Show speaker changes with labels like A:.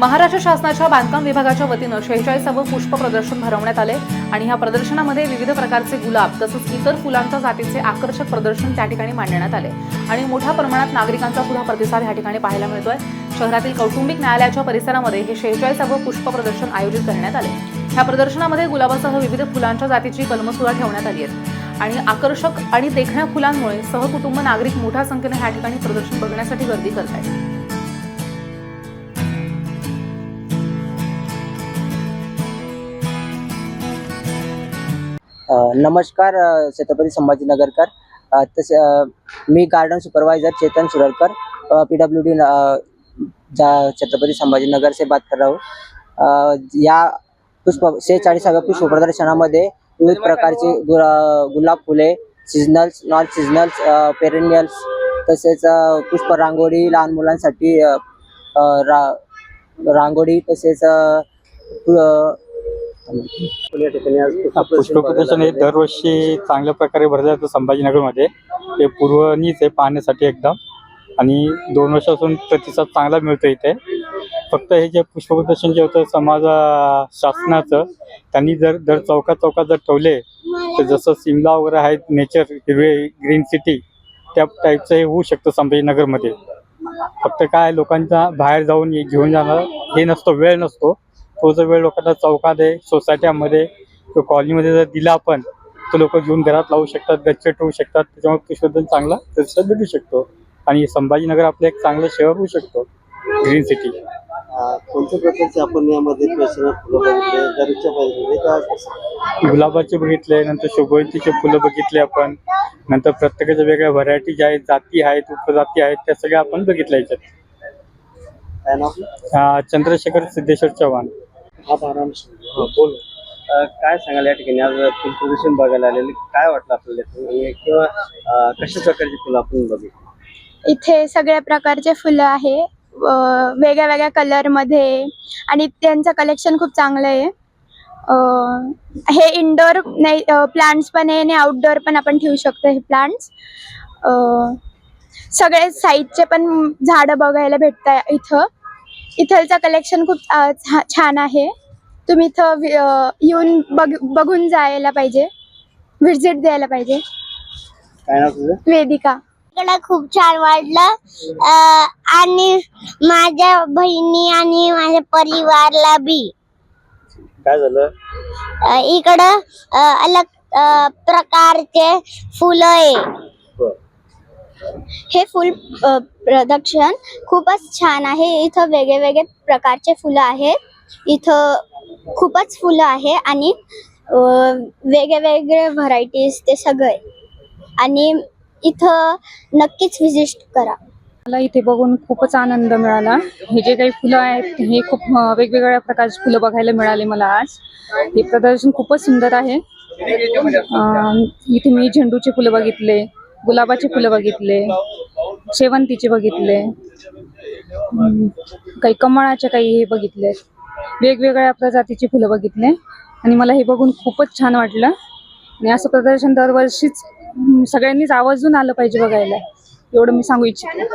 A: महाराष्ट्र शासनाच्या बांधकाम विभागाच्या वतीनं 46वे पुष्प प्रदर्शन भरवण्यात आले आणि ह्या प्रदर्शनामध्ये विविध प्रकारचे गुलाब तसंच इतर फुलांच्या जातीचे आकर्षक प्रदर्शन त्या ठिकाणी मांडण्यात आले आणि मोठ्या प्रमाणात नागरिकांचा सुद्धा प्रतिसाद या ठिकाणी पाहायला मिळतोय। शहरातील कौटुंबिक न्यायालयाच्या परिसरामध्ये हे 46वे पुष्प प्रदर्शन आयोजित करण्यात आले। ह्या प्रदर्शनामध्ये गुलाबासह विविध फुलांच्या जातीची कलमं सुद्धा ठेवण्यात आली आहेत आणि आकर्षक आणि देखण्या फुलांमुळे सहकुटुंब नागरिक मोठ्या संख्येने या ठिकाणी प्रदर्शन बघण्यासाठी गर्दी करत आहेत।
B: नमस्कार, छत्रपती संभाजीनगरकर। तसे मी garden supervisor Chetan Suralkar PWD Chhatrapati Sambhajinagar से बात कर रहा हूँ। या 46व्या पुष्प प्रदर्शनामध्ये विविध प्रकारचे गुलाब फुले, सीजनल्स, नॉन सीजनल्स, पेरेनियल्स तसेच पुष्प रांगोळी, लहान मुलांसाठी रांगोळी तसेच
C: पुष्प प्रदर्शन हे दरवर्षी चांगल्या प्रकारे भरलं जातं संभाजीनगरमध्ये। हे पूर्वनीच आहे पाहण्यासाठी एकदम, आणि 2 वर्षापासून प्रतिसाद चांगला मिळतो इथे। फक्त हे जे पुष्प प्रदर्शन जे होतं शासनाचं, त्यांनी जर चौकात जर ठेवले तर जसं सिमला वगैरे आहेत नेचर हिरवे ग्रीन सिटी, त्या टाईपचं हे होऊ शकतं संभाजीनगरमध्ये। फक्त काय लोकांचा बाहेर जाऊन घेऊन जाणं हे नसतो, वेळ नसतो। तो जर वेळ लोकांना चौकात, सोसायट्यामध्ये, कॉलनीमध्ये जर दिला आपण तर लोक घेऊन घरात लावू शकतात, गच्च ठेवू शकतात। त्याच्यामुळे पुष्पप्रदर्शन चांगला प्रतिसाद भेटू शकतो आणि संभाजीनगर आपलं एक चांगलं शहर होऊ शकतो, ग्रीन सिटी।
D: कोणत्या प्रकारचे आपण यामध्ये फुलं बघितले? दरच्या पाहिजे
C: गुलाबाचे बघितले, नंतर शोभवंतीचे फुलं बघितले आपण, नंतर प्रत्येकाच्या वेगळ्या व्हरायटी ज्या आहेत, जाती आहेत, उपजाती आहेत, त्या सगळ्या आपण बघितल्या याच्यात।
D: काय नाव?
C: चंद्रशेखर सिद्धेश्वर चव्हाण।
D: बोल, काय सांगाल या ठिकाणी आज फुल प्रदर्शन बघायला आलेले, काय वाटलं आपल्याला किंवा कशा प्रकारची फुलं आपण बघितली?
E: इथे सगळ्या प्रकारचे फुलं आहे, वेगळ्या वेगळ्या कलर मध्ये, आणि त्यांचं कलेक्शन खूप चांगलं आहे। हे इंडोर नाही प्लांट्स पण आहे आणि आउटडोर पण आपण ठेवू शकतो हे प्लांट्स। सगळे साईजचे पण झाडं बघायला भेटतात इथलचं कलेक्शन खूप छान आहे। तुम्ही इथं येऊन बघून जायला पाहिजे, व्हिजिट द्यायला पाहिजे।
D: काय नाव तुझं?
E: वेदिका।
F: मला खूप छान वाटलं आणि माझ्या बहिणी आणि माझ्या परिवारला बी।
D: काय झालं?
F: इकडं अलग प्रकारचे फुलं आहे। हे फुल प्रदर्शन खूपच छान आहे। इथं वेगळे प्रकारचे फुलं आहेत, इथं खूपच फुलं आहे आणि वेगळे व्हरायटीज ते सगळे, आणि इथं नक्कीच व्हिजिट करा।
G: मला इथे बघून खूपच आनंद मिळाला। हे जे काही फुलं आहेत हे खूप वेगवेगळ्या प्रकारची फुलं बघायला मिळाली मला आज। हे प्रदर्शन खूपच सुंदर आहे। इथे मी झेंडूचे फुलं बघितले, गुलाबाचे फुलं बघितले, शेवंतीचे बघितले, काही कमळाचे काही हे बघितले, वेगवेगळ्या प्रजातीची फुलं बघितले आणि मला हे बघून खूपच छान वाटलं। आणि असं प्रदर्शन दरवर्षीच सगळ्यांनीच आवर्जून आलं पाहिजे बघायला, एवढं मी सांगू इच्छिते।